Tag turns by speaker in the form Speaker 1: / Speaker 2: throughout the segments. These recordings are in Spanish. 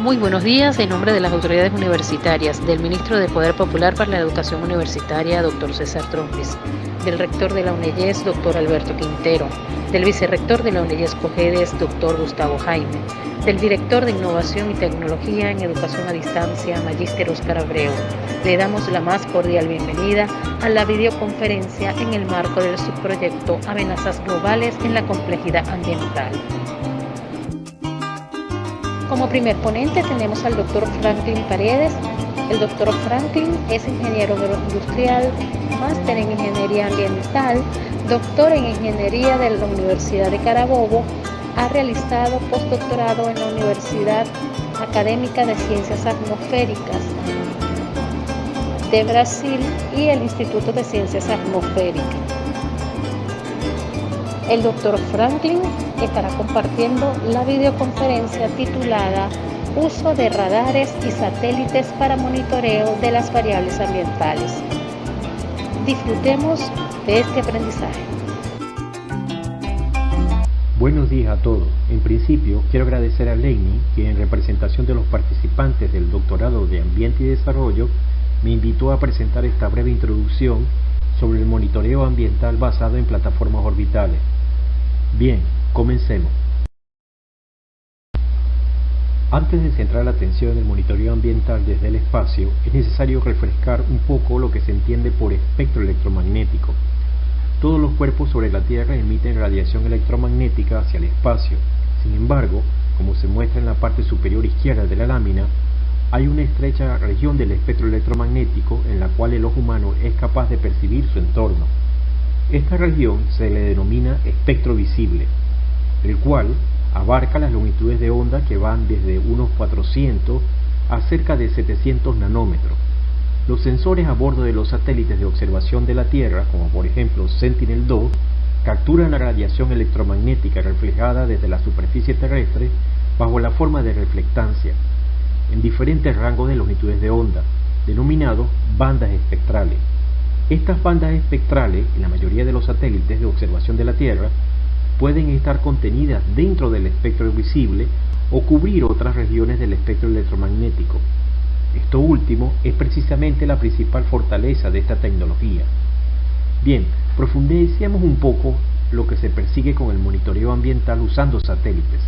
Speaker 1: Muy buenos días, en nombre de las autoridades universitarias, del Ministro de Poder Popular para la Educación Universitaria, Dr. César Trompis, del Rector de la UNEYES, Dr. Alberto Quintero, del Vicerrector de la UNEYES Cojedes, Dr. Gustavo Jaime, del Director de Innovación y Tecnología en Educación a Distancia, Magíster Óscar Abreu. Le damos la más cordial bienvenida a la videoconferencia en el marco del subproyecto Amenazas Globales en la Complejidad Ambiental. Como primer ponente tenemos al Dr. Franklin Paredes. El Dr. Franklin es ingeniero agroindustrial, máster en Ingeniería Ambiental, doctor en Ingeniería de la Universidad de Carabobo. Ha realizado postdoctorado en la Universidad Académica de Ciencias Atmosféricas de Brasil y el Instituto de Ciencias Atmosféricas. El Dr. Franklin estará compartiendo la videoconferencia titulada Uso de radares y satélites para monitoreo de las variables ambientales. Disfrutemos de este aprendizaje.
Speaker 2: Buenos días a todos. En principio, quiero agradecer a Lenny, que en representación de los participantes del Doctorado de Ambiente y Desarrollo, me invitó a presentar esta breve introducción sobre el monitoreo ambiental basado en plataformas orbitales. Bien, comencemos. Antes de centrar la atención en el monitoreo ambiental desde el espacio, es necesario refrescar un poco lo que se entiende por espectro electromagnético. Todos los cuerpos sobre la Tierra emiten radiación electromagnética hacia el espacio. Sin embargo, como se muestra en la parte superior izquierda de la lámina, hay una estrecha región del espectro electromagnético en la cual el ojo humano es capaz de percibir su entorno. Esta región se le denomina espectro visible, el cual abarca las longitudes de onda que van desde unos 400 a cerca de 700 nanómetros. Los sensores a bordo de los satélites de observación de la Tierra, como por ejemplo Sentinel-2, capturan la radiación electromagnética reflejada desde la superficie terrestre bajo la forma de reflectancia, en diferentes rangos de longitudes de onda, denominados bandas espectrales. Estas bandas espectrales, en la mayoría de los satélites de observación de la Tierra, pueden estar contenidas dentro del espectro visible o cubrir otras regiones del espectro electromagnético. Esto último es precisamente la principal fortaleza de esta tecnología. Bien, profundicemos un poco lo que se persigue con el monitoreo ambiental usando satélites.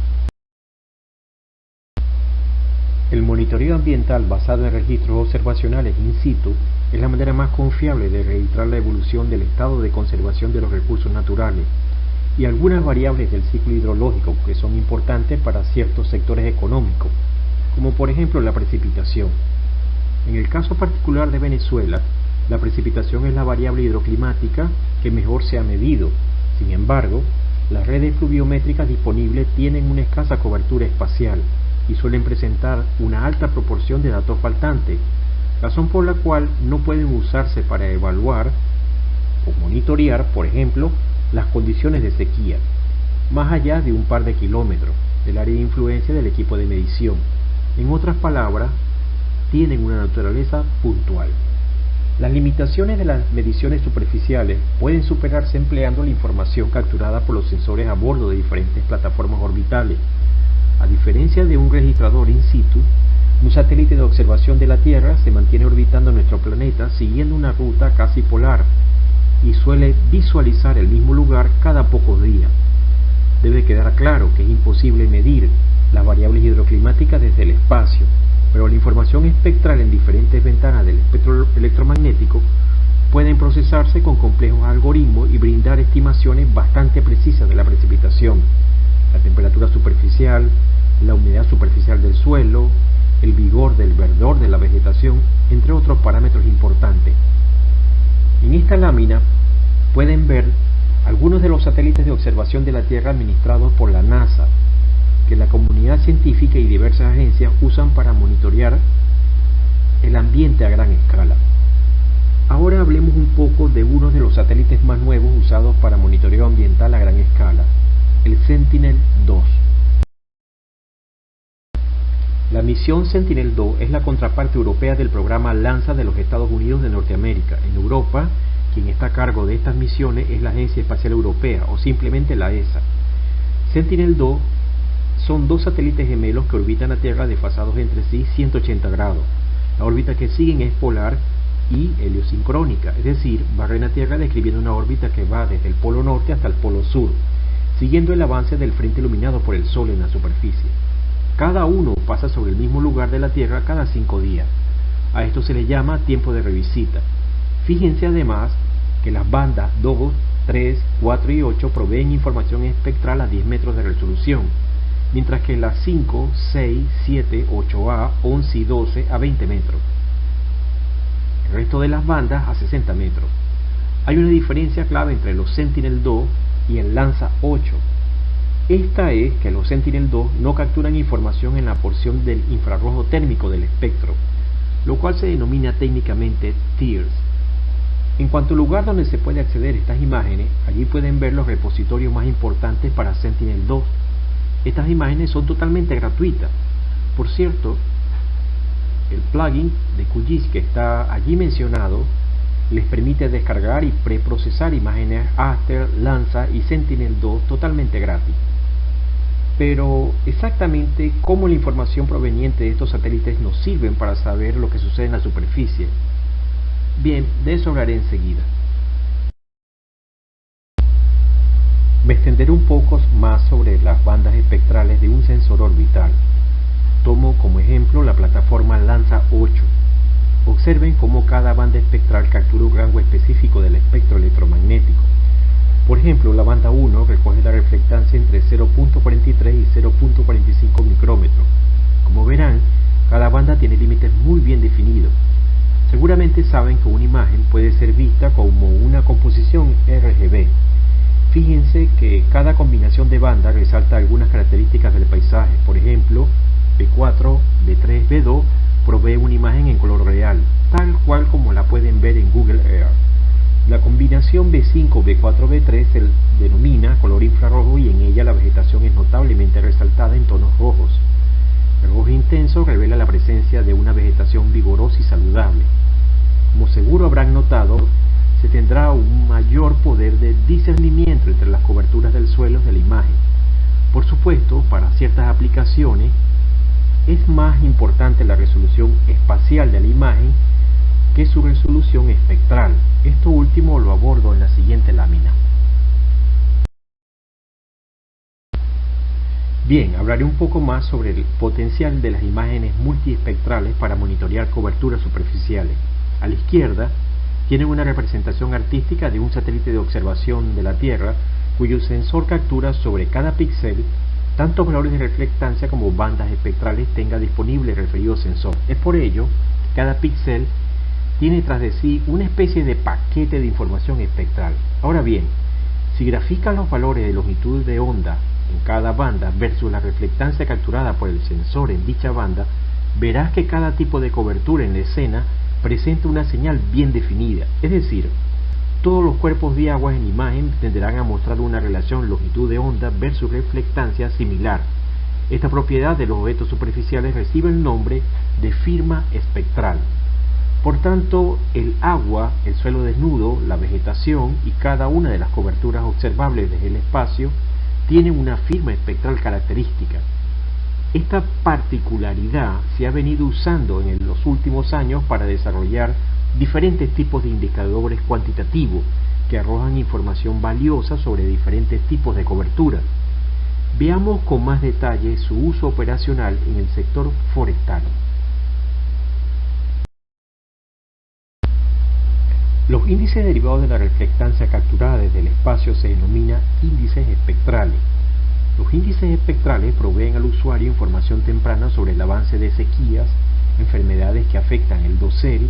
Speaker 2: El monitoreo ambiental basado en registros observacionales in situ es la manera más confiable de registrar la evolución del estado de conservación de los recursos naturales y algunas variables del ciclo hidrológico que son importantes para ciertos sectores económicos, como por ejemplo la precipitación. En el caso particular de Venezuela, la precipitación es la variable hidroclimática que mejor se ha medido. Sin embargo, las redes pluviométricas disponibles tienen una escasa cobertura espacial y suelen presentar una alta proporción de datos faltantes, razón por la cual no pueden usarse para evaluar o monitorear, por ejemplo, las condiciones de sequía, más allá de un par de kilómetros del área de influencia del equipo de medición. En otras palabras, tienen una naturaleza puntual. Las limitaciones de las mediciones superficiales pueden superarse empleando la información capturada por los sensores a bordo de diferentes plataformas orbitales. A diferencia de un registrador in situ, un satélite de observación de la Tierra se mantiene orbitando nuestro planeta siguiendo una ruta casi polar y suele visualizar el mismo lugar cada pocos días. Debe quedar claro que es imposible medir las variables hidroclimáticas desde el espacio, pero la información espectral en diferentes ventanas del espectro electromagnético pueden procesarse con complejos algoritmos y brindar estimaciones bastante precisas de la precipitación, la temperatura superficial, la humedad superficial del suelo, el vigor del verdor de la vegetación, entre otros parámetros importantes. En esta lámina pueden ver algunos de los satélites de observación de la Tierra administrados por la NASA, que la comunidad científica y diversas agencias usan para monitorear el ambiente a gran escala. Ahora hablemos un poco de uno de los satélites más nuevos usados para monitoreo ambiental a gran escala, el Sentinel-2. La misión Sentinel-2 es la contraparte europea del programa Lanza de los Estados Unidos de Norteamérica. En Europa, quien está a cargo de estas misiones es la Agencia Espacial Europea, o simplemente la ESA. Sentinel-2 son dos satélites gemelos que orbitan la Tierra desfasados entre sí 180 grados. La órbita que siguen es polar y heliosincrónica, es decir, barren la Tierra describiendo una órbita que va desde el polo norte hasta el polo sur, siguiendo el avance del frente iluminado por el Sol en la superficie. Cada uno pasa sobre el mismo lugar de la Tierra cada 5 días. A esto se le llama tiempo de revisita. Fíjense además que las bandas 2, 3, 4 y 8 proveen información espectral a 10 metros de resolución, mientras que las 5, 6, 7, 8A, 11 y 12 a 20 metros. El resto de las bandas a 60 metros. Hay una diferencia clave entre los Sentinel-2 y el Lanza 8. Esta es que los Sentinel-2 no capturan información en la porción del infrarrojo térmico del espectro, lo cual se denomina técnicamente TIRS. En cuanto al lugar donde se puede acceder a estas imágenes, allí pueden ver los repositorios más importantes para Sentinel-2. Estas imágenes son totalmente gratuitas. Por cierto, el plugin de QGIS que está allí mencionado les permite descargar y preprocesar imágenes Aster, Lanza y Sentinel-2 totalmente gratis. Pero exactamente cómo la información proveniente de estos satélites nos sirven para saber lo que sucede en la superficie. Bien, de eso hablaré enseguida. Me extenderé un poco más sobre las bandas espectrales de un sensor orbital. Tomo como ejemplo la plataforma Lanza 8. Observen cómo cada banda espectral captura un rango específico del espectro electromagnético. Por ejemplo, la banda 1 recoge la reflectancia entre 0.43 y 0.45 micrómetros. Como verán, cada banda tiene límites muy bien definidos. Seguramente saben que una imagen puede ser vista como una composición RGB. Fíjense que cada combinación de bandas resalta algunas características del paisaje. Por ejemplo, B4, B3, B2 provee una imagen en color real, tal cual como la pueden ver en Google Earth. La combinación B5, B4, B3 se denomina color infrarrojo y en ella la vegetación es notablemente resaltada en tonos rojos. El rojo intenso revela la presencia de una vegetación vigorosa y saludable. Como seguro habrán notado, se tendrá un mayor poder de discernimiento entre las coberturas del suelo de la imagen. Por supuesto, para ciertas aplicaciones, es más importante la resolución espacial de la imagen que su resolución espectral. Esto último lo abordo en la siguiente lámina. Bien, hablaré un poco más sobre el potencial de las imágenes multiespectrales para monitorear coberturas superficiales. A la izquierda tienen una representación artística de un satélite de observación de la Tierra cuyo sensor captura sobre cada píxel tantos valores de reflectancia como bandas espectrales tenga disponible el referido sensor. Es por ello que cada píxel tiene tras de sí una especie de paquete de información espectral. Ahora bien, si grafican los valores de longitud de onda en cada banda versus la reflectancia capturada por el sensor en dicha banda, verás que cada tipo de cobertura en la escena presenta una señal bien definida, es decir, todos los cuerpos de agua en imagen tenderán a mostrar una relación longitud de onda versus reflectancia similar. Esta propiedad de los objetos superficiales recibe el nombre de firma espectral. Por tanto, el agua, el suelo desnudo, la vegetación y cada una de las coberturas observables desde el espacio tienen una firma espectral característica. Esta particularidad se ha venido usando en los últimos años para desarrollar diferentes tipos de indicadores cuantitativos que arrojan información valiosa sobre diferentes tipos de cobertura. Veamos con más detalle su uso operacional en el sector forestal. Los índices derivados de la reflectancia capturada desde el espacio se denominan índices espectrales. Los índices espectrales proveen al usuario información temprana sobre el avance de sequías, enfermedades que afectan el dosel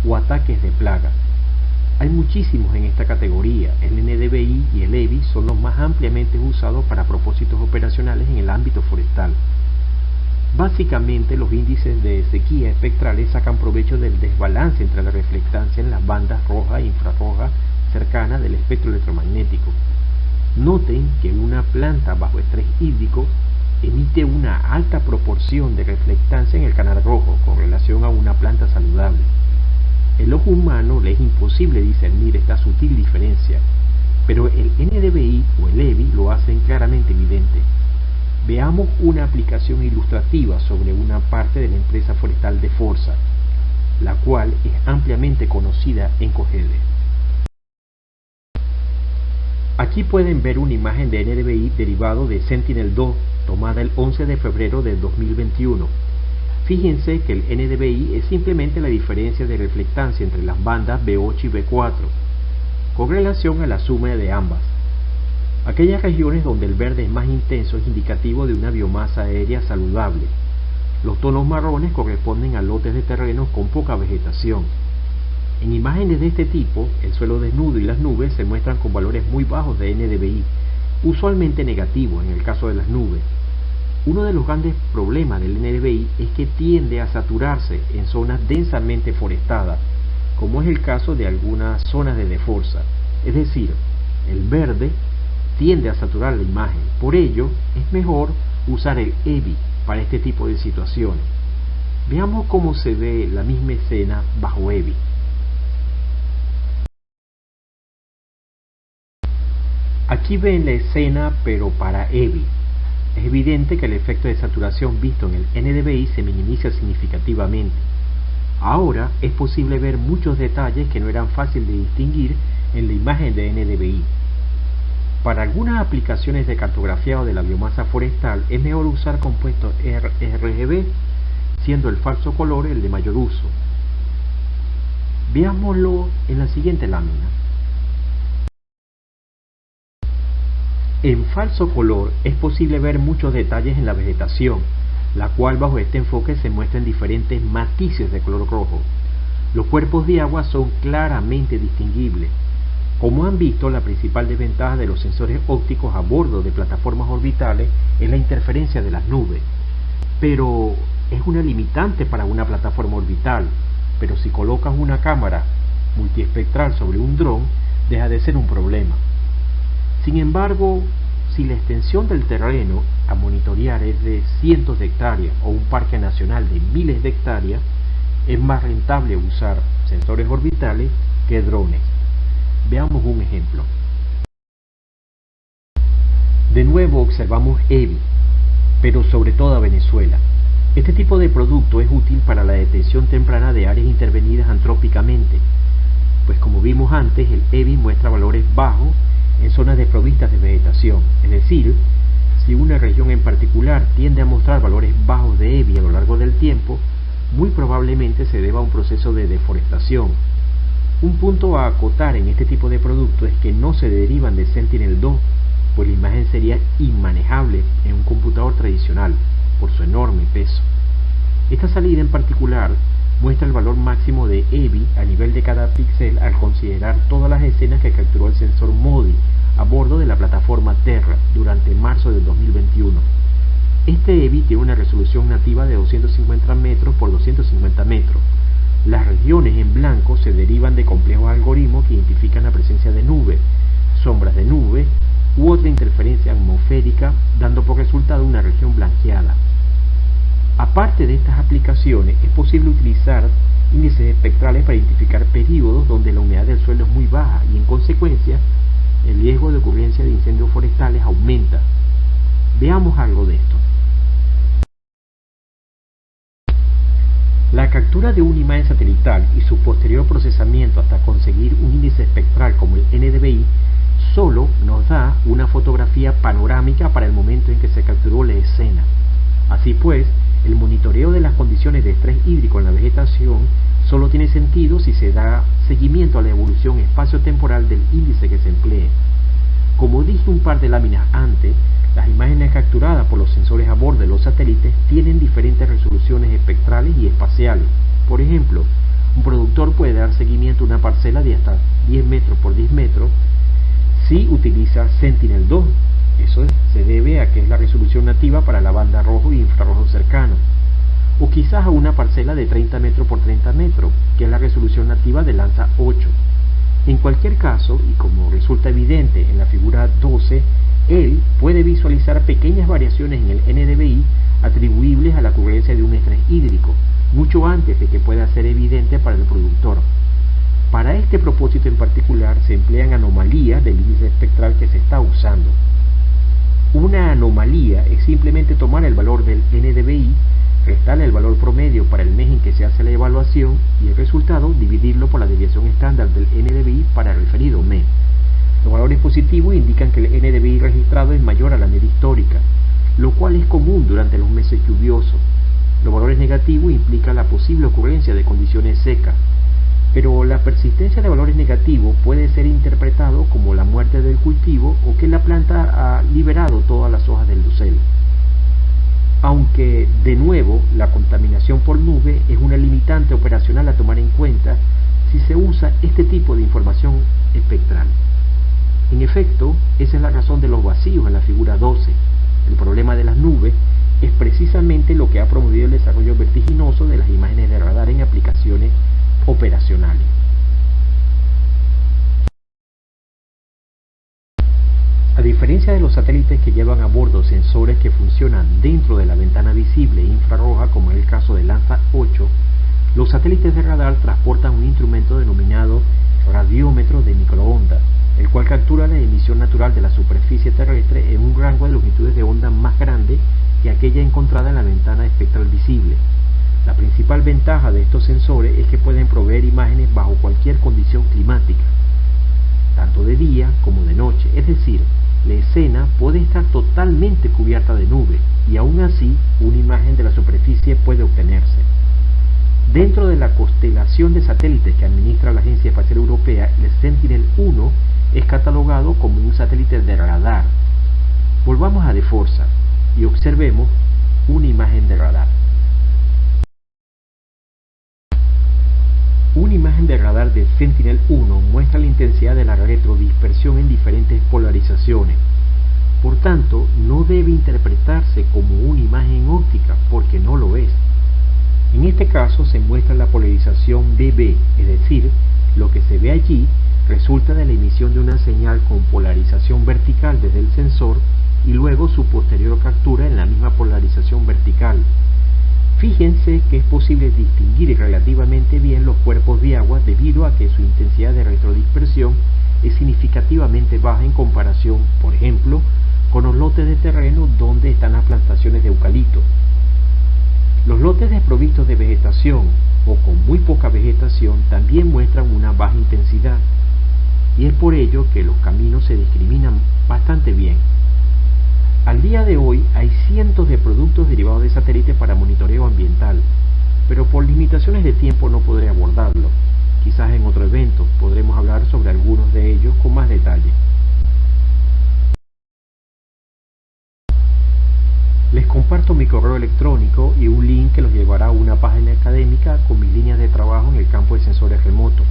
Speaker 2: o ataques de plaga. Hay muchísimos en esta categoría. El NDVI y el EVI son los más ampliamente usados para propósitos operacionales en el ámbito forestal. Básicamente, los índices de sequía espectrales sacan provecho del desbalance entre la reflectancia en las bandas roja e infrarroja cercanas del espectro electromagnético. Noten que una planta bajo estrés hídrico emite una alta proporción de reflectancia en el canal rojo con relación a una planta saludable. El ojo humano le es imposible discernir esta sutil diferencia, pero el NDVI o el EVI lo hacen claramente evidente. Veamos una aplicación ilustrativa sobre una parte de la empresa forestal de Forza, la cual es ampliamente conocida en Cogede. Aquí pueden ver una imagen de NDVI derivado de Sentinel-2 tomada el 11 de febrero de 2021. Fíjense que el NDVI es simplemente la diferencia de reflectancia entre las bandas B8 y B4, con relación a la suma de ambas. Aquellas regiones donde el verde es más intenso es indicativo de una biomasa aérea saludable. Los tonos marrones corresponden a lotes de terrenos con poca vegetación. En imágenes de este tipo, el suelo desnudo y las nubes se muestran con valores muy bajos de NDVI, usualmente negativos en el caso de las nubes. Uno de los grandes problemas del NDVI es que tiende a saturarse en zonas densamente forestadas, como es el caso de algunas zonas de Forza. Es decir, el verde tiende a saturar la imagen. Por ello, es mejor usar el EVI para este tipo de situaciones. Veamos cómo se ve la misma escena bajo EVI. Aquí ven la escena pero para EVI. Es evidente que el efecto de saturación visto en el NDVI se minimiza significativamente. Ahora es posible ver muchos detalles que no eran fáciles de distinguir en la imagen de NDVI. Para algunas aplicaciones de cartografiado de la biomasa forestal es mejor usar compuestos RGB, siendo el falso color el de mayor uso. Veámoslo en la siguiente lámina. En falso color es posible ver muchos detalles en la vegetación, la cual bajo este enfoque se muestra en diferentes matices de color rojo. Los cuerpos de agua son claramente distinguibles. Como han visto, la principal desventaja de los sensores ópticos a bordo de plataformas orbitales es la interferencia de las nubes, pero es una limitante para una plataforma orbital. Pero si colocas una cámara multiespectral sobre un dron, deja de ser un problema. Sin embargo, si la extensión del terreno a monitorear es de cientos de hectáreas o un parque nacional de miles de hectáreas, es más rentable usar sensores orbitales que drones. Veamos un ejemplo. De nuevo observamos EVI, pero sobre todo a Venezuela. Este tipo de producto es útil para la detección temprana de áreas intervenidas antrópicamente, pues como vimos antes, el EVI muestra valores bajos en zonas desprovistas de vegetación. Es decir, si una región en particular tiende a mostrar valores bajos de EVI a lo largo del tiempo, muy probablemente se deba a un proceso de deforestación. Un punto a acotar en este tipo de productos es que no se derivan de Sentinel-2, pues la imagen sería inmanejable en un computador tradicional por su enorme peso. Esta salida en particular muestra el valor máximo de EVI a nivel de cada píxel al considerar todas las escenas que capturó el sensor MODI a bordo de la plataforma Terra durante marzo del 2021. Este EVI tiene una resolución nativa de 250 metros por 250 metros. Las regiones en blanco se derivan de complejos algoritmos que identifican la presencia de nubes, sombras de nubes u otra interferencia atmosférica, dando por resultado una región blanqueada. Aparte de estas aplicaciones, es posible utilizar índices espectrales para identificar periodos donde la humedad del suelo es muy baja y, en consecuencia, el riesgo de ocurrencia de incendios forestales aumenta. Veamos algo de esto. La captura de una imagen satelital y su posterior procesamiento hasta conseguir un índice espectral como el NDVI solo nos da una fotografía panorámica para el momento en que se capturó la escena. Así pues, el monitoreo de las condiciones de estrés hídrico en la vegetación solo tiene sentido si se da seguimiento a la evolución espacio-temporal del índice que se emplee. Como dije un par de láminas antes, las imágenes capturadas por los sensores a bordo de los satélites tienen diferentes resoluciones espectrales y espaciales. Por ejemplo, un productor puede dar seguimiento a una parcela de hasta 10 metros por 10 metros si utiliza Sentinel-2. Eso se debe a que es la resolución nativa para la banda rojo y infrarrojo cercano. O quizás a una parcela de 30 metros por 30 metros, que es la resolución nativa de Lanza 8. En cualquier caso, y como resulta evidente en la figura 12, él puede visualizar pequeñas variaciones en el NDVI atribuibles a la ocurrencia de un estrés hídrico, mucho antes de que pueda ser evidente para el productor. Para este propósito en particular se emplean anomalías del índice espectral que se está usando. una anomalía es simplemente tomar el valor del NDVI, restarle el valor promedio para el mes en que se hace la evaluación y el resultado dividirlo por la desviación estándar del NDVI para el referido mes. Los valores positivos indican que el NDVI registrado es mayor a la media histórica, lo cual es común durante los meses lluviosos. Los valores negativos implican la posible ocurrencia de condiciones secas, pero la persistencia de valores negativos puede ser interpretado como la muerte del cultivo o que la planta ha liberado todas las hojas del dosel. Aunque, de nuevo, la contaminación por nube es una limitante operacional a tomar en cuenta si se usa este tipo de información espectral. En efecto, esa es la razón de los vacíos en la figura 12. El problema de las nubes es precisamente lo que ha promovido el desarrollo vertiginoso de las imágenes de radar en aplicaciones operacionales. A diferencia de los satélites que llevan a bordo sensores que funcionan dentro de la ventana visible e infrarroja, como es el caso de Landsat 8, los satélites de radar transportan un instrumento denominado radiómetro de microondas, el cual captura la emisión natural de la superficie terrestre en un rango de longitudes de onda más grande que aquella encontrada en la ventana espectral visible. La principal ventaja de estos sensores es que pueden proveer imágenes bajo cualquier condición climática, tanto de día como de noche, es decir, la escena puede estar totalmente cubierta de nubes y aún así una imagen de la superficie puede obtenerse. Dentro de la constelación de satélites que administra la Agencia Espacial Europea, el Sentinel-1 es catalogado como un satélite de radar. Volvamos a De Forza y observemos una imagen de radar. Una imagen de radar de Sentinel-1 muestra la intensidad de la retrodispersión en diferentes polarizaciones. Por tanto, no debe interpretarse como una imagen óptica, porque no lo es. En este caso se muestra la polarización DB, es decir, lo que se ve allí resulta de la emisión de una señal con polarización vertical desde el sensor y luego su posterior captura en la misma polarización vertical. Fíjense que es posible distinguir relativamente bien los cuerpos de agua debido a que su intensidad de retrodispersión es significativamente baja en comparación, por ejemplo, con los lotes de terreno donde están las plantaciones de eucalipto. Los lotes desprovistos de vegetación o con muy poca vegetación también muestran una baja intensidad, y es por ello que los caminos se discriminan bastante bien. Al día de hoy hay cientos de productos derivados de satélites para monitoreo ambiental, pero por limitaciones de tiempo no podré abordarlo. Quizás en otro evento podremos hablar sobre algunos de ellos con más detalle. Les comparto mi correo electrónico y un link que los llevará a una página académica con mis líneas de trabajo en el campo de sensores remotos.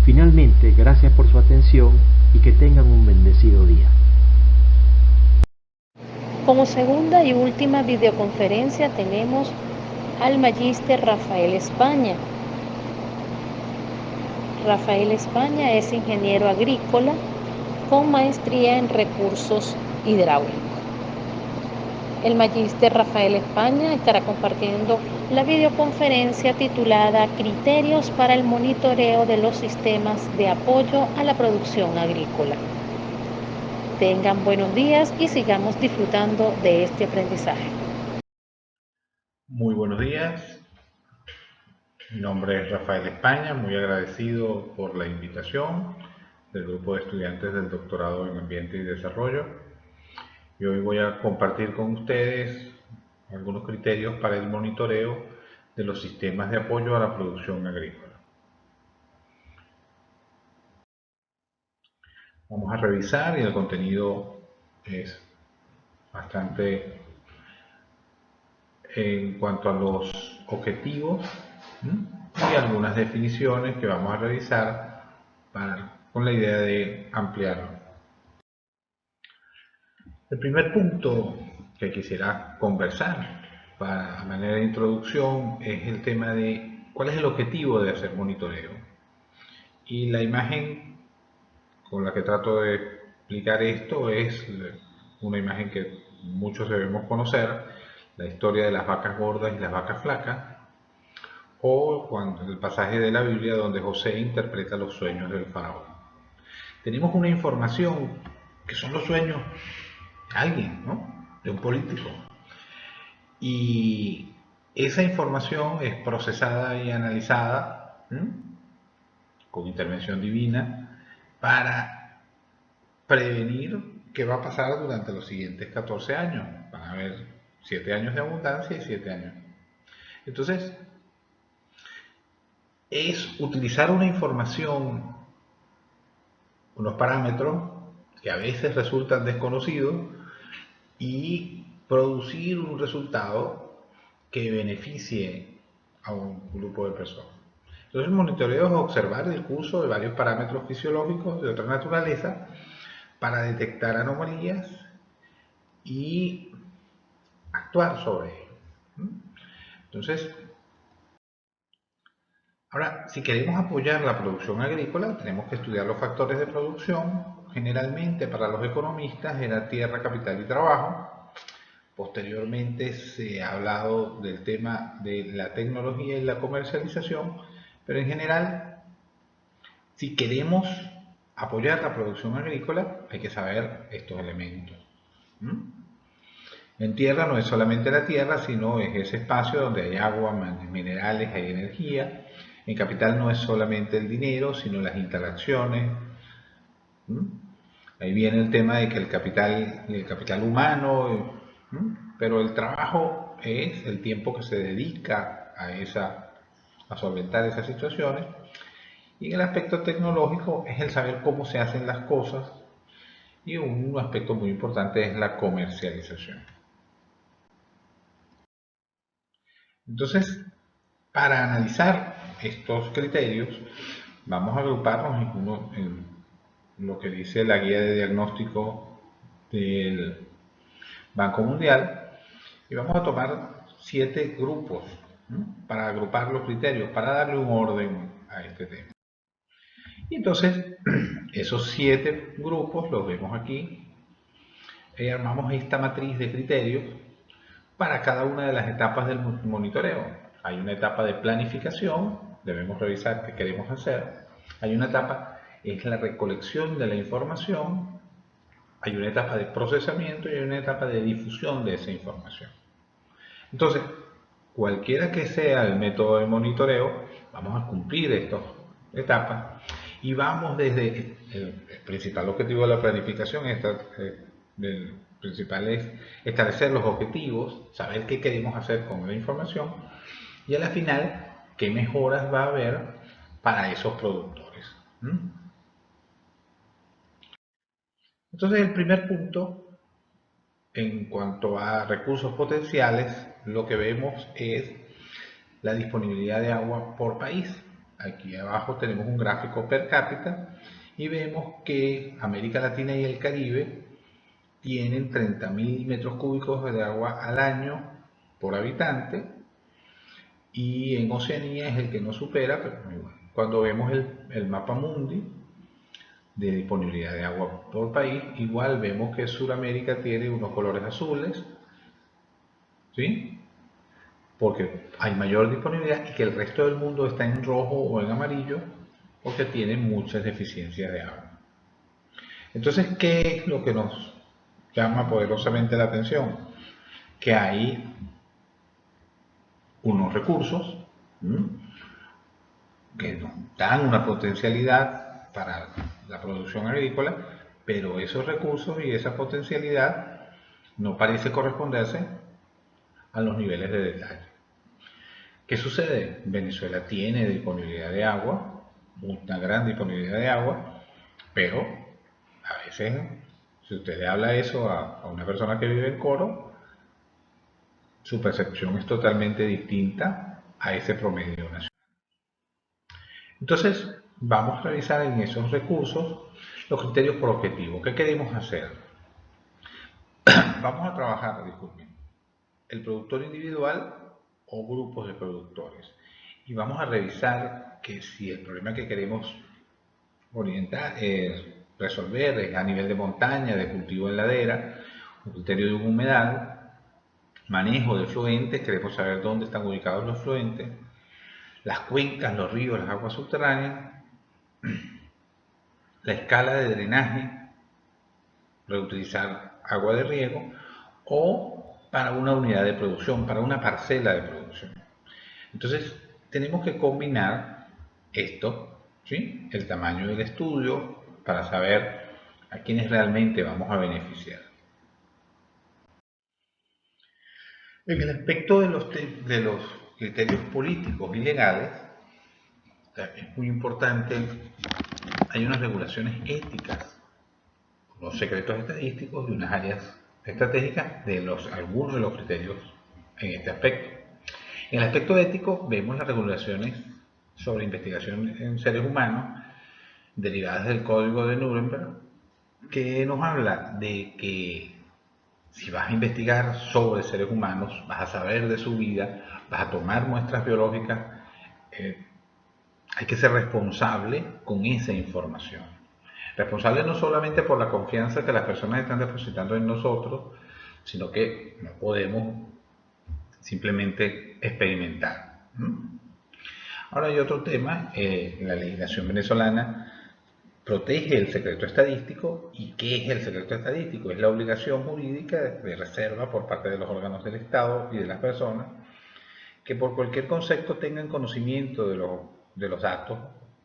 Speaker 2: Finalmente, gracias por su atención y que tengan un bendecido día.
Speaker 1: Como segunda y última videoconferencia tenemos al magíster Rafael España. Rafael España es ingeniero agrícola con maestría en recursos hidráulicos. El magíster Rafael España estará compartiendo la videoconferencia titulada Criterios para el monitoreo de los sistemas de apoyo a la producción agrícola. Tengan buenos días y sigamos disfrutando de este aprendizaje.
Speaker 3: Muy buenos días. Mi nombre es Rafael España, muy agradecido por la invitación del grupo de estudiantes del doctorado en Ambiente y Desarrollo. Y hoy voy a compartir con ustedes algunos criterios para el monitoreo de los sistemas de apoyo a la producción agrícola. Vamos a revisar y el contenido es bastante en cuanto a los objetivos y algunas definiciones que vamos a revisar con la idea de ampliarlo. El primer punto que quisiera conversar a manera de introducción es el tema de cuál es el objetivo de hacer monitoreo. Y la imagen con la que trato de explicar esto es una imagen que muchos debemos conocer, la historia de las vacas gordas y las vacas flacas, o el pasaje de la Biblia donde José interpreta los sueños del faraón. Tenemos una información que son los sueños alguien, ¿no? De un político. Y esa información es procesada y analizada, ¿m?, con intervención divina para prevenir qué va a pasar durante los siguientes 14 años. Van a haber 7 años de abundancia y 7 años. Entonces, es utilizar una información, unos parámetros que a veces resultan desconocidos y producir un resultado que beneficie a un grupo de personas. Entonces el monitoreo es observar el curso de varios parámetros fisiológicos de otra naturaleza para detectar anomalías y actuar sobre ello. Entonces, ahora, si queremos apoyar la producción agrícola, tenemos que estudiar los factores de producción. Generalmente, para los economistas, era tierra, capital y trabajo. Posteriormente se ha hablado del tema de la tecnología y la comercialización, pero en general, si queremos apoyar la producción agrícola, hay que saber estos elementos. En tierra no es solamente la tierra, sino es ese espacio donde hay agua, minerales, hay energía. En capital no es solamente el dinero, sino las interacciones. Ahí viene el tema de que el capital humano, pero el trabajo es el tiempo que se dedica a solventar esas situaciones. Y en el aspecto tecnológico es el saber cómo se hacen las cosas, y un aspecto muy importante es la comercialización. Entonces, para analizar estos criterios, vamos a agruparlos en lo que dice la guía de diagnóstico del Banco Mundial, y vamos a tomar 7 grupos, ¿no?, para agrupar los criterios, para darle un orden a este tema. Y entonces, esos 7 grupos los vemos aquí. Armamos esta matriz de criterios para cada una de las etapas del monitoreo. Hay una etapa de planificación, debemos revisar qué queremos hacer. Hay una etapa, es la recolección de la información. Hay una etapa de procesamiento y hay una etapa de difusión de esa información. Entonces, cualquiera que sea el método de monitoreo, vamos a cumplir estas etapas y vamos desde el principal objetivo de la planificación, el principal es establecer los objetivos, saber qué queremos hacer con la información, y a la final, qué mejoras va a haber para esos productores. Entonces, el primer punto, en cuanto a recursos potenciales, lo que vemos es la disponibilidad de agua por país. Aquí abajo tenemos un gráfico per cápita y vemos que América Latina y el Caribe tienen 30.000 metros cúbicos de agua al año por habitante, y en Oceanía es el que no supera, pero cuando vemos el mapa mundi de disponibilidad de agua por país, igual vemos que Sudamérica tiene unos colores azules, ¿sí?, porque hay mayor disponibilidad, y que el resto del mundo está en rojo o en amarillo porque tiene muchas deficiencias de agua. Entonces, ¿qué es lo que nos llama poderosamente la atención? Que hay unos recursos que nos dan una potencialidad para la producción agrícola, pero esos recursos y esa potencialidad no parece corresponderse a los niveles de detalle. ¿Qué sucede? Venezuela tiene disponibilidad de agua, una gran disponibilidad de agua, pero a veces, si usted le habla eso a una persona que vive en Coro, su percepción es totalmente distinta a ese promedio nacional. Entonces, vamos a revisar en esos recursos los criterios por objetivo. ¿Qué queremos hacer? Vamos a trabajar, disculpen, el productor individual o grupos de productores. Y vamos a revisar que si el problema que queremos resolver es a nivel de montaña, de cultivo en ladera, un criterio de humedad, manejo de fluentes, queremos saber dónde están ubicados los fluentes, las cuencas, los ríos, las aguas subterráneas, la escala de drenaje, reutilizar agua de riego o para una unidad de producción, para una parcela de producción. Entonces, tenemos que combinar esto, ¿sí? El tamaño del estudio para saber a quiénes realmente vamos a beneficiar. En el aspecto de los criterios políticos y legales, es muy importante, hay unas regulaciones éticas, unos secretos estadísticos y unas áreas estratégicas de algunos de los criterios en este aspecto. En el aspecto ético vemos las regulaciones sobre investigación en seres humanos derivadas del Código de Nuremberg, que nos habla de que si vas a investigar sobre seres humanos, vas a saber de su vida, vas a tomar muestras biológicas, hay que ser responsable con esa información. Responsable no solamente por la confianza que las personas están depositando en nosotros, sino que no podemos simplemente experimentar. Ahora hay otro tema, la legislación venezolana protege el secreto estadístico. ¿Y qué es el secreto estadístico? Es la obligación jurídica de reserva por parte de los órganos del Estado y de las personas que por cualquier concepto tengan conocimiento de los datos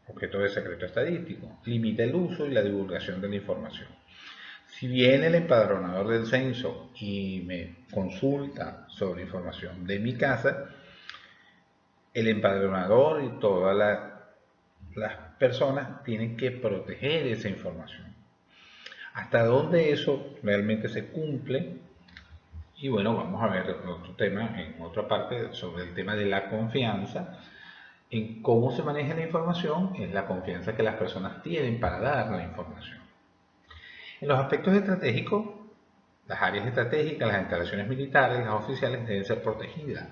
Speaker 3: objeto de secreto estadístico. Limita el uso y la divulgación de la información. Si viene el empadronador del censo y me consulta sobre información de mi casa, el empadronador y todas las personas tienen que proteger esa información. ¿Hasta dónde eso realmente se cumple? Y bueno, vamos a ver otro tema en otra parte sobre el tema de la confianza. En cómo se maneja la información es la confianza que las personas tienen para dar la información. En los aspectos estratégicos, las áreas estratégicas, las instalaciones militares, las oficiales deben ser protegidas.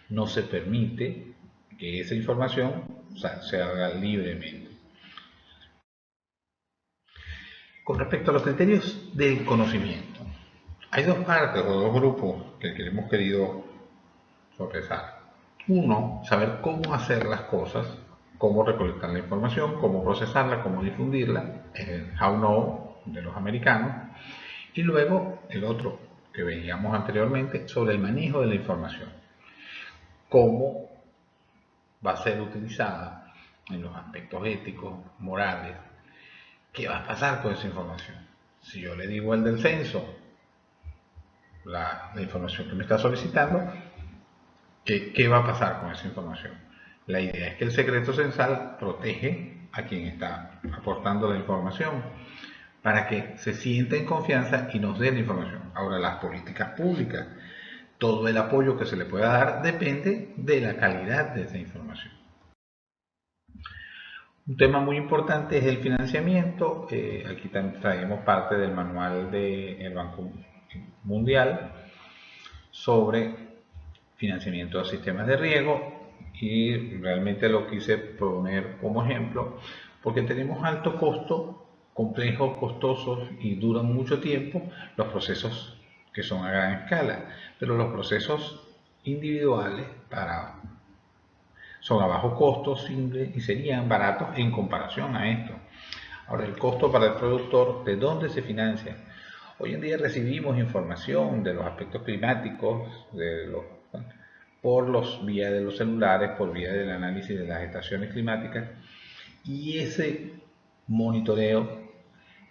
Speaker 3: No se permite que esa información se haga libremente. Con respecto a los criterios del conocimiento, hay dos partes o dos grupos que hemos querido sopesar. Uno, saber cómo hacer las cosas, cómo recolectar la información, cómo procesarla, cómo difundirla, el how know de los americanos. Y luego el otro que veíamos anteriormente sobre el manejo de la información, cómo va a ser utilizada en los aspectos éticos, morales, qué va a pasar con esa información. Si yo le digo al del censo la información que me está solicitando, ¿qué va a pasar con esa información? La idea es que el secreto censal protege a quien está aportando la información para que se sienta en confianza y nos dé la información. Ahora, las políticas públicas, todo el apoyo que se le pueda dar depende de la calidad de esa información. Un tema muy importante es el financiamiento. Aquí traemos parte del manual del Banco Mundial sobre financiamiento de sistemas de riego, y realmente lo quise poner como ejemplo porque tenemos alto costo, complejos, costosos y duran mucho tiempo los procesos que son a gran escala, pero los procesos individuales son a bajo costo, simples y serían baratos en comparación a esto. Ahora, el costo para el productor, ¿de dónde se financia? Hoy en día recibimos información de los aspectos climáticos, vía de los celulares, por vía del análisis de las estaciones climáticas, y ese monitoreo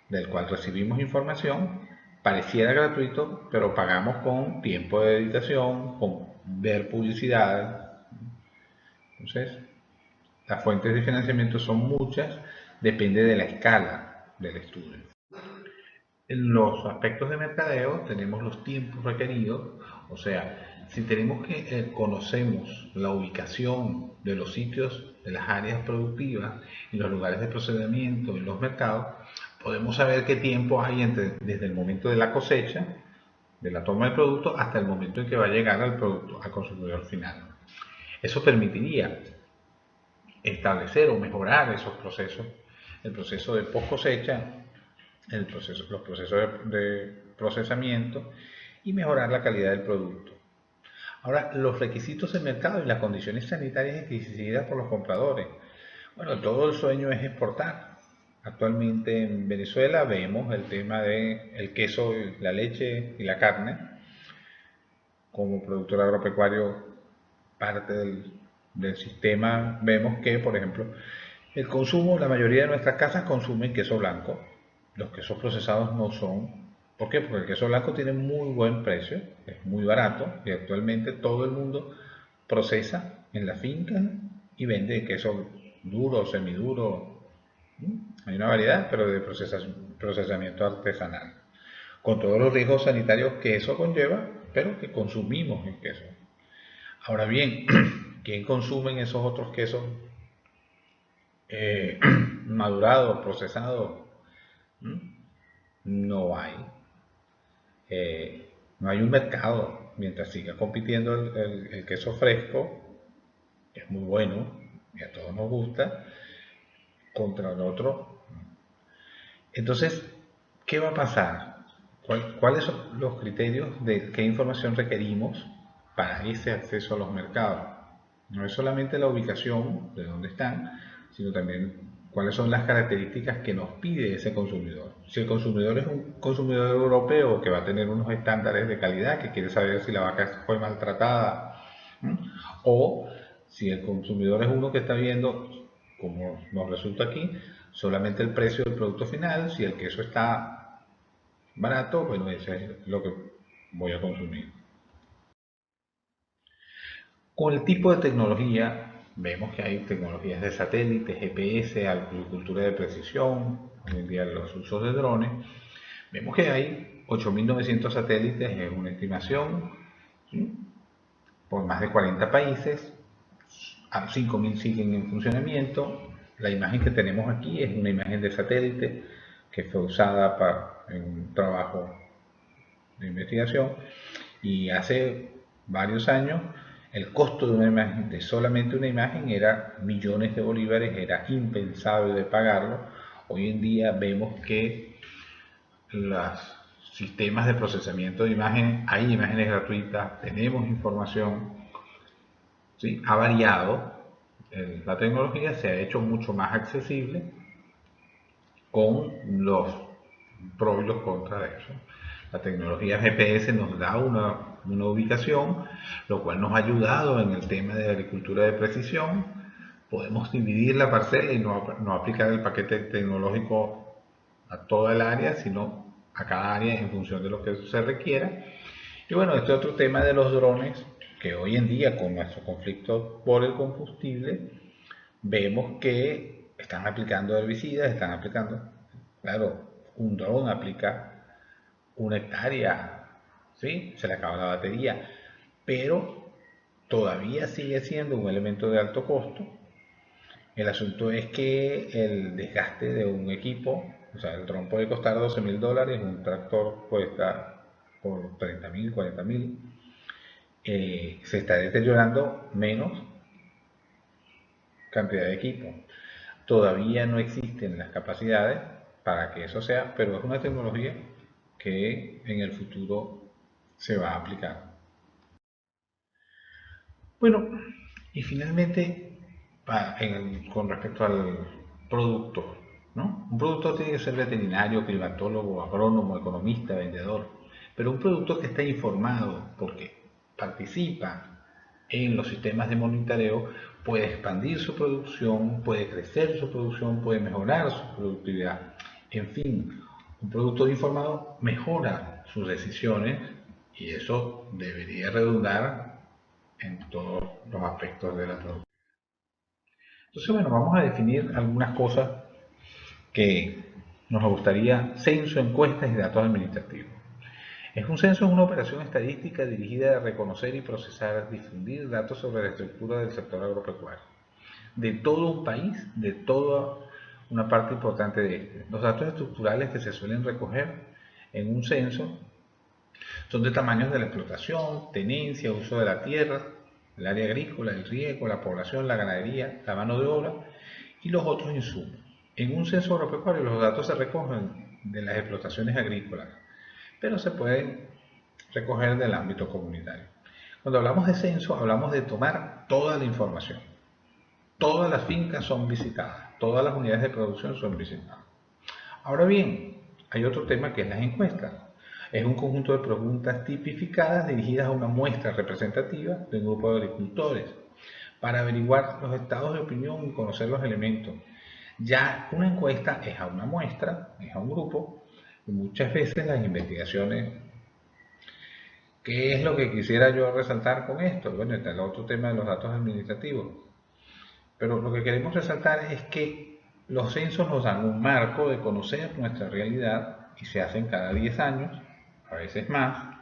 Speaker 3: del cual recibimos información pareciera gratuito, pero pagamos con tiempo de editación, con ver publicidad. Entonces, las fuentes de financiamiento son muchas, depende de la escala del estudio. En los aspectos de mercadeo tenemos los tiempos requeridos, o sea, si tenemos que conocemos la ubicación de los sitios, de las áreas productivas y los lugares de procesamiento en los mercados, podemos saber qué tiempo hay desde el momento de la cosecha, de la toma del producto, hasta el momento en que va a llegar al producto, al consumidor final. Eso permitiría establecer o mejorar esos procesos, el proceso de post cosecha, los procesos de procesamiento y mejorar la calidad del producto. Ahora, los requisitos de mercado y las condiciones sanitarias exigidas por los compradores. Bueno, todo el sueño es exportar, Actualmente en Venezuela vemos el tema de el queso, la leche y la carne como productor agropecuario parte del sistema. Vemos que, por ejemplo, el consumo, la mayoría de nuestras casas consumen queso blanco. Los quesos procesados no son. ¿Por qué? Porque el queso blanco tiene muy buen precio, es muy barato y actualmente todo el mundo procesa en la finca y vende queso duro, semiduro. Hay una variedad, pero de procesamiento artesanal, con todos los riesgos sanitarios que eso conlleva, pero que consumimos el queso. Ahora bien, ¿quién consume esos otros quesos madurados, procesados? ¿Mm? No hay. No hay un mercado. Mientras siga compitiendo el queso fresco, que es muy bueno y a todos nos gusta, contra el otro. Entonces, ¿qué va a pasar? ¿Cuáles son los criterios de qué información requerimos para ese acceso a los mercados? No es solamente la ubicación de dónde están, sino también cuáles son las características que nos pide ese consumidor. Si el consumidor es un consumidor europeo que va a tener unos estándares de calidad, que quiere saber si la vaca fue maltratada, ¿m? O si el consumidor es uno que está viendo, como nos resulta aquí, solamente el precio del producto final, si el queso está barato, bueno, eso es lo que voy a consumir. Con el tipo de tecnología, vemos que hay tecnologías de satélite, GPS, agricultura de precisión, hoy en día los usos de drones. Vemos que hay 8.900 satélites, es una estimación, ¿sí? Por más de 40 países, 5.000 siguen en funcionamiento. La imagen que tenemos aquí es una imagen de satélite que fue usada en un trabajo de investigación y hace varios años el costo de una imagen, de solamente una imagen, era millones de bolívares, era impensable de pagarlo. Hoy en día vemos que los sistemas de procesamiento de imágenes, hay imágenes gratuitas, tenemos información, ¿sí? Ha variado, la tecnología se ha hecho mucho más accesible con los pros y los contras de eso. La tecnología GPS nos da una ubicación, lo cual nos ha ayudado en el tema de agricultura de precisión. Podemos dividir la parcela y no aplicar el paquete tecnológico a toda el área, sino a cada área en función de lo que se requiera. Y bueno, este otro tema de los drones, que hoy en día con nuestro conflicto por el combustible, vemos que están aplicando herbicidas, están aplicando, claro, un dron aplica 1 hectárea, ¿sí? Se le acaba la batería, pero todavía sigue siendo un elemento de alto costo. El asunto es que el desgaste de un equipo, o sea, el dron puede costar $12.000, un tractor cuesta por 30.000, 40.000, se está deteriorando menos cantidad de equipo. Todavía no existen las capacidades para que eso sea, pero es una tecnología que en el futuro se va a aplicar. Bueno, y finalmente, con respecto al producto, ¿no? Un productor tiene que ser veterinario, climatólogo, agrónomo, economista, vendedor, pero un productor que está informado porque participa en los sistemas de monitoreo puede expandir su producción, puede crecer su producción, puede mejorar su productividad. En fin, un productor informado mejora sus decisiones y eso debería redundar en todos los aspectos de la producción. Entonces, bueno, vamos a definir algunas cosas que nos gustaría: censo, encuestas y datos administrativos. Un censo es una operación estadística dirigida a reconocer y procesar, difundir datos sobre la estructura del sector agropecuario, de todo un país, de toda una parte importante de este. Los datos estructurales que se suelen recoger en un censo son de tamaños de la explotación, tenencia, uso de la tierra, el área agrícola, el riego, la población, la ganadería, la mano de obra y los otros insumos. En un censo agropecuario los datos se recogen de las explotaciones agrícolas, pero se pueden recoger del ámbito comunitario. Cuando hablamos de censo, hablamos de tomar toda la información. Todas las fincas son visitadas, todas las unidades de producción son visitadas. Ahora bien, hay otro tema que es las encuestas. Es un conjunto de preguntas tipificadas dirigidas a una muestra representativa de un grupo de agricultores para averiguar los estados de opinión y conocer los elementos. Ya una encuesta es a una muestra, es a un grupo, y muchas veces las investigaciones. ¿Qué es lo que quisiera yo resaltar con esto? Bueno, está el otro tema de los datos administrativos. Pero lo que queremos resaltar es que los censos nos dan un marco de conocer nuestra realidad y se hacen cada 10 años, a veces más.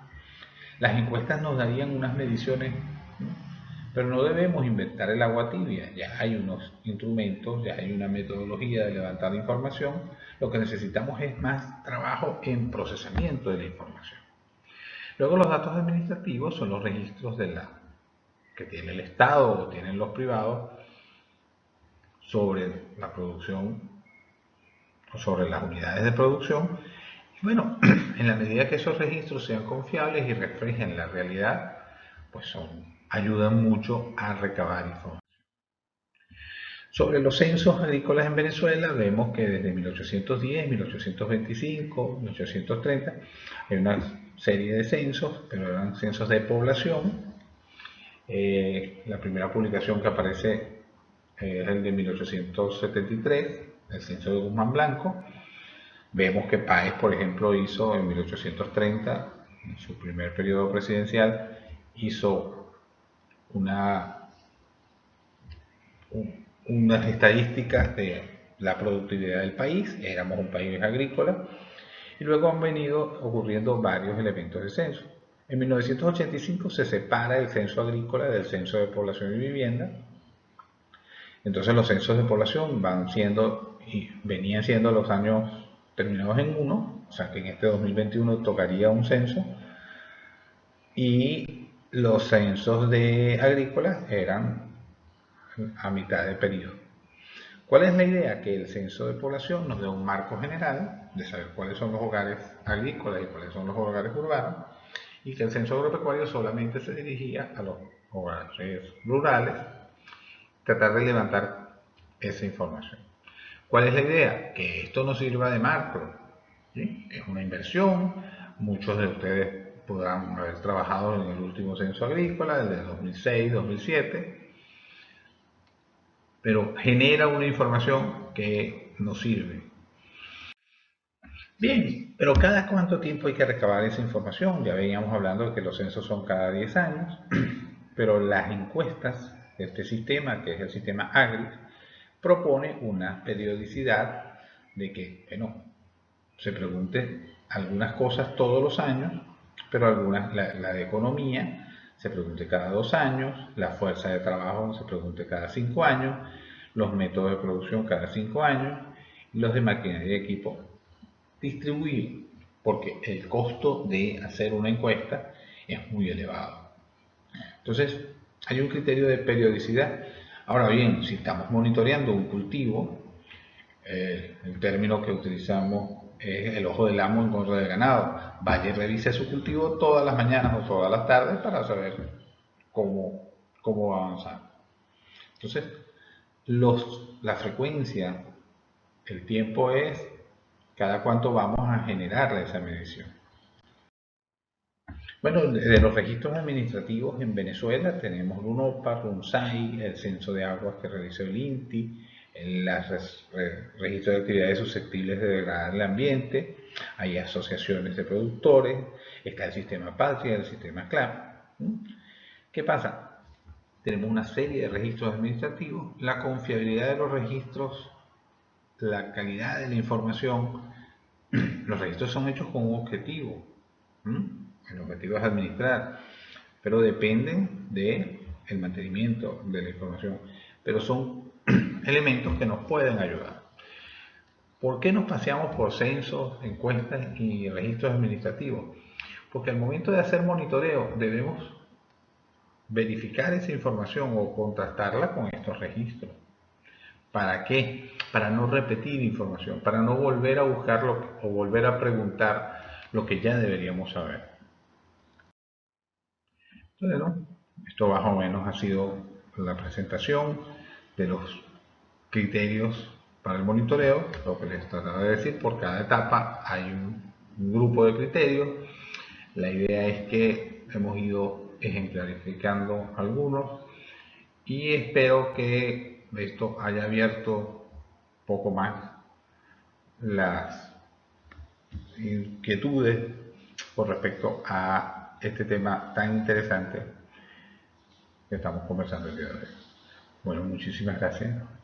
Speaker 3: Las encuestas nos darían unas mediciones, pero no debemos inventar el agua tibia. Ya hay unos instrumentos, ya hay una metodología de levantar información. Lo que necesitamos es más trabajo en procesamiento de la información. Luego los datos administrativos son los registros que tiene el Estado o tienen los privados sobre la producción o sobre las unidades de producción. Y bueno, en la medida que esos registros sean confiables y reflejen la realidad, pues ayudan mucho a recabar información. Sobre los censos agrícolas en Venezuela, vemos que desde 1810, 1825, 1830 hay una serie de censos, pero eran censos de población. La primera publicación que aparece es el de 1873, el censo de Guzmán Blanco. Vemos que Páez, por ejemplo, hizo en 1830, en su primer periodo presidencial, hizo unas estadísticas de la productividad del país. Éramos un país agrícola, y luego han venido ocurriendo varios elementos de censo. En 1985 se separa el censo agrícola del censo de población y vivienda. Entonces los censos de población van siendo y venían siendo los años terminados en 1, o sea que en este 2021 tocaría un censo, y los censos de agrícolas eran a mitad de periodo. ¿Cuál es la idea? Que el censo de población nos dé un marco general de saber cuáles son los hogares agrícolas y cuáles son los hogares urbanos, y que el censo agropecuario solamente se dirigía a los hogares rurales, tratar de levantar esa información. ¿Cuál es la idea? Que esto nos sirva de marco, ¿sí? Es una inversión, muchos de ustedes podrán haber trabajado en el último censo agrícola, el de 2006, 2007, pero genera una información que nos sirve. Bien, pero ¿cada cuánto tiempo hay que recabar esa información? Ya veníamos hablando de que los censos son cada 10 años, pero las encuestas de este sistema, que es el sistema AGRIC, propone una periodicidad de que, bueno, se pregunte algunas cosas todos los años, pero algunas, la de economía, se pregunte cada 2 años, la fuerza de trabajo se pregunte cada 5 años, los métodos de producción cada 5 años, y los de maquinaria y equipo distribuido, porque el costo de hacer una encuesta es muy elevado. Entonces, hay un criterio de periodicidad. Ahora bien, si estamos monitoreando un cultivo, el término que utilizamos es el ojo del amo en contra del ganado. Vaya y revise su cultivo todas las mañanas o todas las tardes para saber cómo va avanzando. Entonces, la frecuencia, el tiempo es cada cuánto vamos a generar esa medición. Bueno, de los registros administrativos en Venezuela tenemos RUNOPA, RUNSAI, el censo de aguas que realizó el INTI, el registro de actividades susceptibles de degradar el ambiente, hay asociaciones de productores, está el sistema Patria, el sistema CLAP. ¿Qué pasa? Tenemos una serie de registros administrativos, la confiabilidad de los registros, la calidad de la información. Los registros son hechos con un objetivo. El objetivo es administrar, pero dependen del mantenimiento de la información. Pero son elementos que nos pueden ayudar. ¿Por qué nos paseamos por censos, encuestas y registros administrativos? Porque al momento de hacer monitoreo debemos verificar esa información o contrastarla con estos registros. ¿Para qué? Para no repetir información, para no volver a buscarlo o volver a preguntar lo que ya deberíamos saber. Entonces, ¿no? Esto más o menos ha sido la presentación de los criterios para el monitoreo, lo que les trataba de decir, por cada etapa hay un grupo de criterios. La idea es que hemos ido ejemplarificando algunos y espero que esto haya abierto un poco más las inquietudes con respecto a este tema tan interesante que estamos conversando el día de hoy. Bueno, muchísimas gracias.